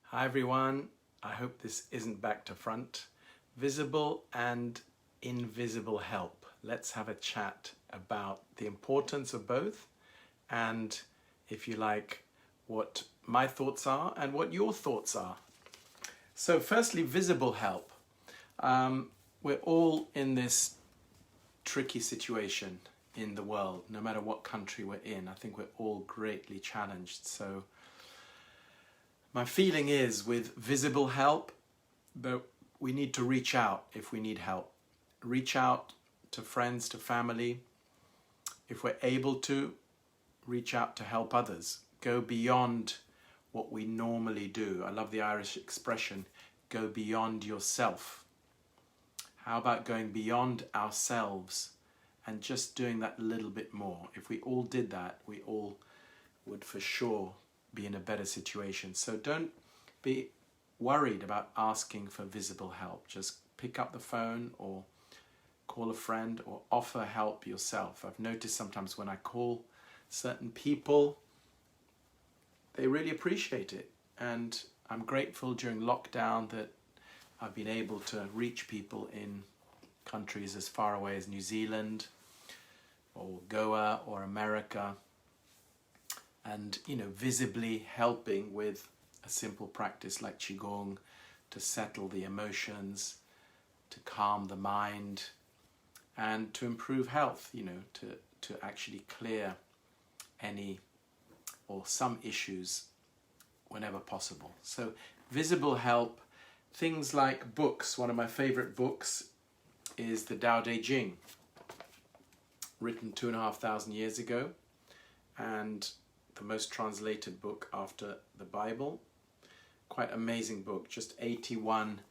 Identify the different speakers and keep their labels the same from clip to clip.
Speaker 1: Hi everyone, I hope this isn't back to front. Visible and invisible help. Let's have a chat about the importance of both and, if you like, what my thoughts are and what your thoughts are. So firstly, visible help. We're all in this tricky situation in the world, no matter what country we're in. I think we're all greatly challenged. So my feeling is with visible help, that we need to reach out if we need help. Reach out to friends, to family. If we're able to, reach out to help others. Go beyond what we normally do. I love the Irish expression, go beyond yourself. How about going beyond ourselves and just doing that little bit more? If we all did that, we all would for sure be in a better situation. So don't be worried about asking for visible help. Just pick up the phone or call a friend or offer help yourself. I've noticed sometimes when I call certain people, they really appreciate it. And I'm grateful during lockdown that I've been able to reach people in countries as far away as New Zealand or Goa or America, and visibly helping with a simple practice like Qigong to settle the emotions, to calm the mind, and to improve health, to actually clear any or some issues whenever possible. So visible help, things like books. One of my favorite books is the Tao Te Ching, written 2,500 years ago, and the most translated book after the Bible. Quite amazing book, just 81,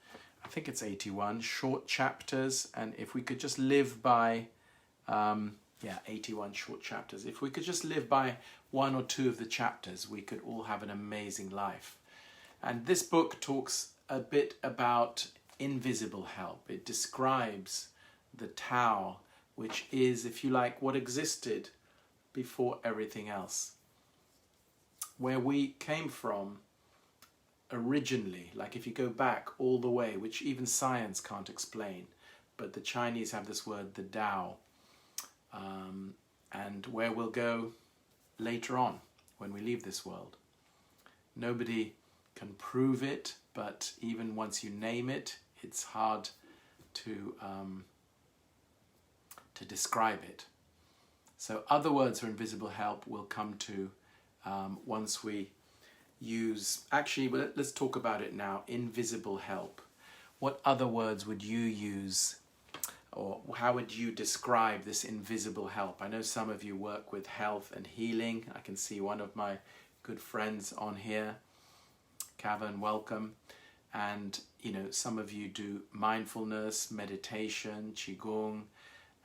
Speaker 1: I think it's 81 short chapters. And if we could just live by, 81 short chapters. If we could just live by one or two of the chapters, we could all have an amazing life. And this book talks a bit about invisible help. It describes the Tao, which is, if you like, what existed before everything else. Where we came from originally, like if you go back all the way, which even science can't explain, but the Chinese have this word, the Tao, and where we'll go later on when we leave this world. Nobody can prove it, but even once you name it, it's hard to describe it. So other words for invisible help will come to once we use, actually, let's talk about it now, invisible help. What other words would you use, or how would you describe this invisible help? I know some of you work with health and healing. I can see one of my good friends on here, Kevin, welcome. And some of you do mindfulness, meditation, Qigong,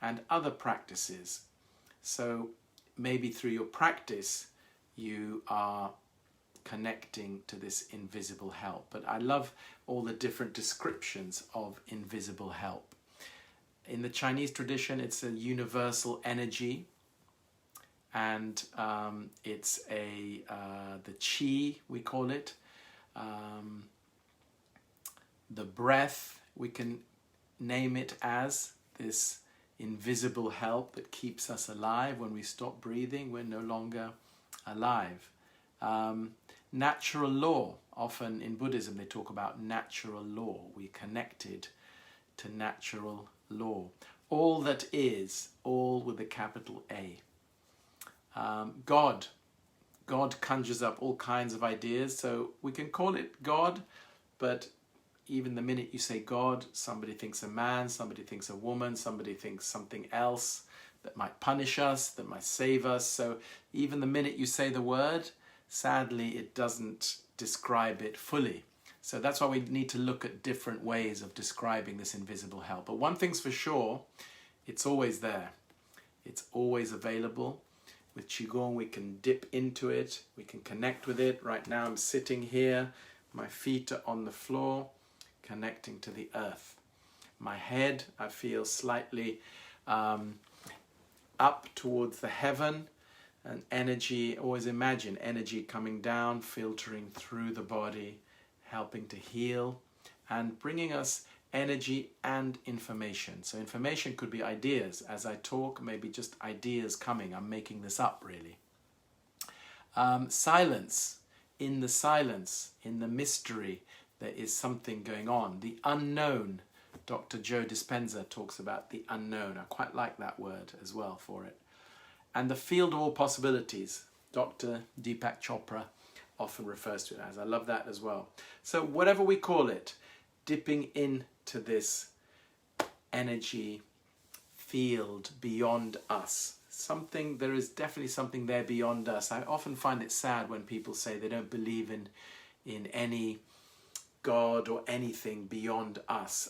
Speaker 1: and other practices. So maybe through your practice, you are connecting to this invisible help. But I love all the different descriptions of invisible help. In the Chinese tradition, it's a universal energy, and it's the Qi, we call it. The breath, we can name it as this invisible help that keeps us alive. When we stop breathing, we're no longer alive. Natural law, often in Buddhism they talk about natural law. We're connected to natural law. All that is, all with a capital A. God conjures up all kinds of ideas, so we can call it God, but even the minute you say God, somebody thinks a man, somebody thinks a woman, somebody thinks something else that might punish us, that might save us. So even the minute you say the word, sadly, it doesn't describe it fully. So that's why we need to look at different ways of describing this invisible help. But one thing's for sure, it's always there. It's always available. With Qigong, we can dip into it. We can connect with it. Right now, I'm sitting here. My feet are on the floor, connecting to the earth. My head, I feel slightly up towards the heaven, and energy, always imagine energy coming down, filtering through the body, helping to heal, and bringing us energy and information. So information could be ideas. As I talk, maybe just ideas coming. I'm making this up, really. Silence. In the silence, in the mystery, there is something going on. The unknown. Dr. Joe Dispenza talks about the unknown. I quite like that word as well for it. And the field of all possibilities. Dr. Deepak Chopra often refers to it as. I love that as well. So whatever we call it, dipping into this energy field beyond us. There is definitely something there beyond us. I often find it sad when people say they don't believe in any God or anything beyond us.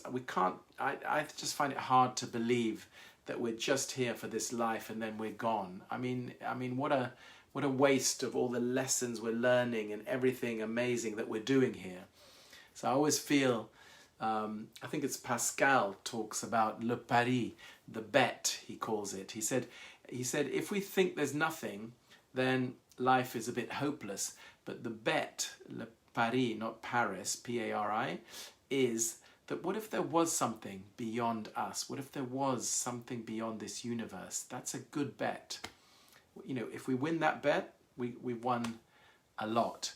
Speaker 1: I just find it hard to believe that we're just here for this life and then we're gone. I mean, what a waste of all the lessons we're learning and everything amazing that we're doing here. So I always feel, I think it's Pascal talks about le pari, the bet, he calls it. He said, if we think there's nothing, then life is a bit hopeless. But the bet, le pari, not Paris, P-A-R-I, is that what if there was something beyond us? What if there was something beyond this universe? That's a good bet. You know, if we win that bet, we won a lot.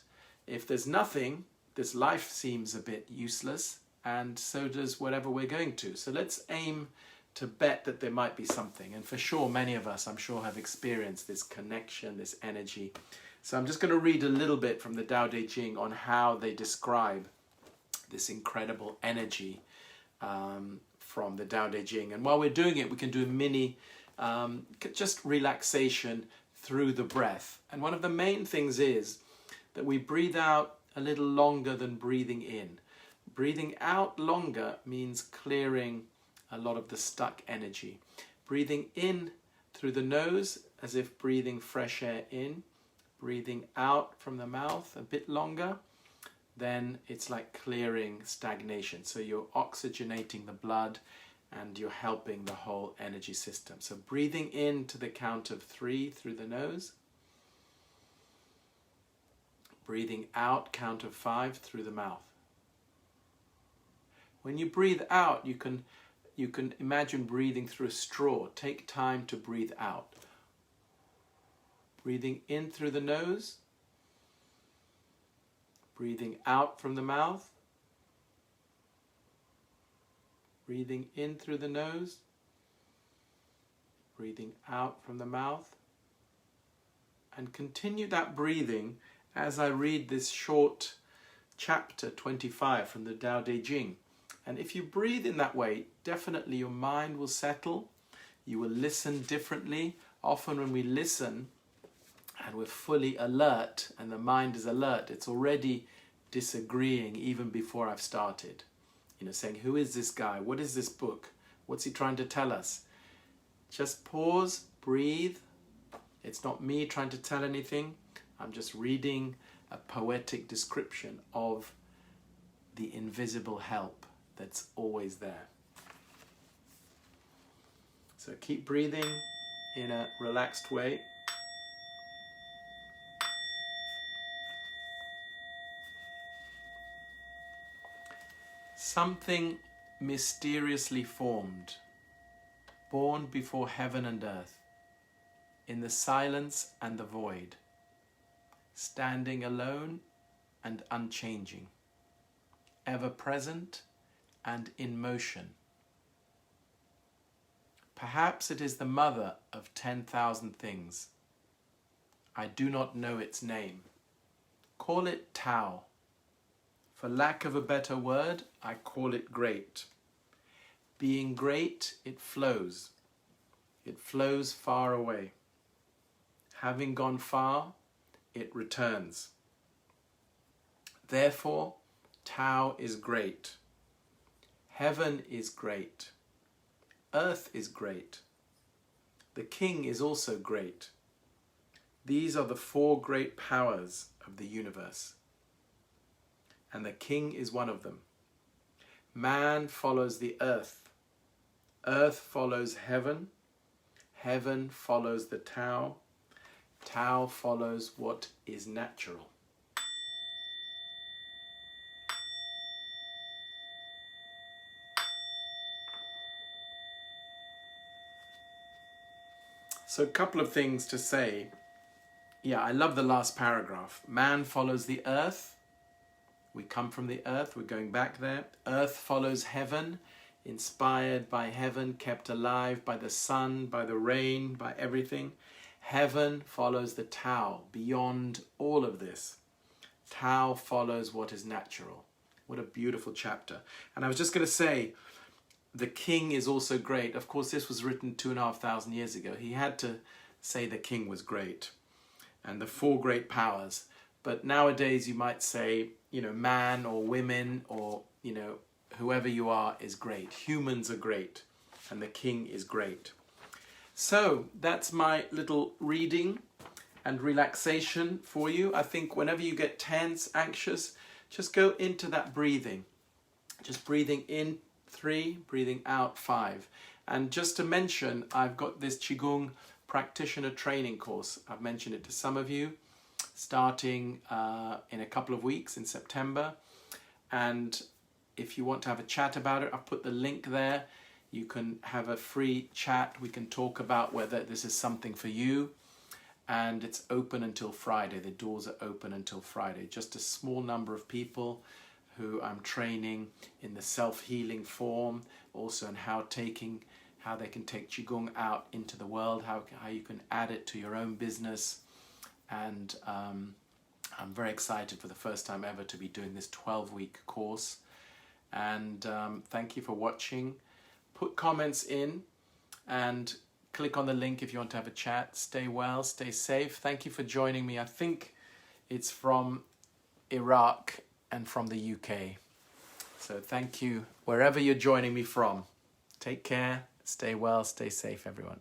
Speaker 1: If there's nothing, this life seems a bit useless, and so does whatever we're going to. So let's aim to bet that there might be something. And for sure, many of us, I'm sure, have experienced this connection, this energy. So I'm just going to read a little bit from the Tao Te Ching on how they describe this incredible energy from the Tao Te Ching. And while we're doing it, we can do a mini just relaxation through the breath. And one of the main things is that we breathe out a little longer than breathing in. Breathing out longer means clearing a lot of the stuck energy. Breathing in through the nose as if breathing fresh air in. Breathing out from the mouth a bit longer, then it's like clearing stagnation. So you're oxygenating the blood and you're helping the whole energy system. So breathing in to the count of 3 through the nose. Breathing out, count of 5 through the mouth. When you breathe out, you can imagine breathing through a straw. Take time to breathe out. Breathing in through the nose. Breathing out from the mouth. Breathing in through the nose. Breathing out from the mouth. And continue that breathing as I read this short chapter 25 from the Tao Te Ching. And if you breathe in that way, definitely your mind will settle. You will listen differently. Often when we listen and we're fully alert and the mind is alert, it's already disagreeing even before I've started. You know, saying, who is this guy? What is this book? What's he trying to tell us? Just pause, breathe. It's not me trying to tell anything. I'm just reading a poetic description of the invisible help that's always there. So keep breathing in a relaxed way. Something mysteriously formed, born before heaven and earth, in the silence and the void, standing alone and unchanging, ever present and in motion. Perhaps it is the mother of 10,000 things. I do not know its name. Call it Tao. For lack of a better word, I call it great. Being great, it flows. It flows far away. Having gone far, it returns. Therefore, Tao is great. Heaven is great. Earth is great. The king is also great. These are the 4 great powers of the universe. And the king is one of them. Man follows the earth. Earth follows heaven. Heaven follows the Tao. Tao follows what is natural. So a couple of things to say. Yeah, I love the last paragraph. Man follows the earth. We come from the earth, we're going back there. Earth follows heaven, inspired by heaven, kept alive by the sun, by the rain, by everything. Heaven follows the Tao, beyond all of this. Tao follows what is natural. What a beautiful chapter. And I was just going to say, the king is also great. Of course, this was written 2,500 years ago. He had to say the king was great. And the four great powers. But nowadays you might say, you know, man or women or, you know, whoever you are is great. Humans are great. And the king is great. So that's my little reading and relaxation for you. I think whenever you get tense, anxious, just go into that breathing. Just breathing in 3, breathing out 5. And just to mention, I've got this Qigong practitioner training course. I've mentioned it to some of you, starting in a couple of weeks in September. And if you want to have a chat about it, I've put the link there. You can have a free chat. We can talk about whether this is something for you. And it's open until Friday. The doors are open until Friday. Just a small number of people who I'm training in the self-healing form, also in how they can take Qigong out into the world, how you can add it to your own business. And I'm very excited for the first time ever to be doing this 12-week course. And thank you for watching. Put comments in and click on the link if you want to have a chat. Stay well, stay safe. Thank you for joining me. I think it's from Iraq and from the UK. So thank you wherever you're joining me from. Take care, stay well, stay safe, everyone.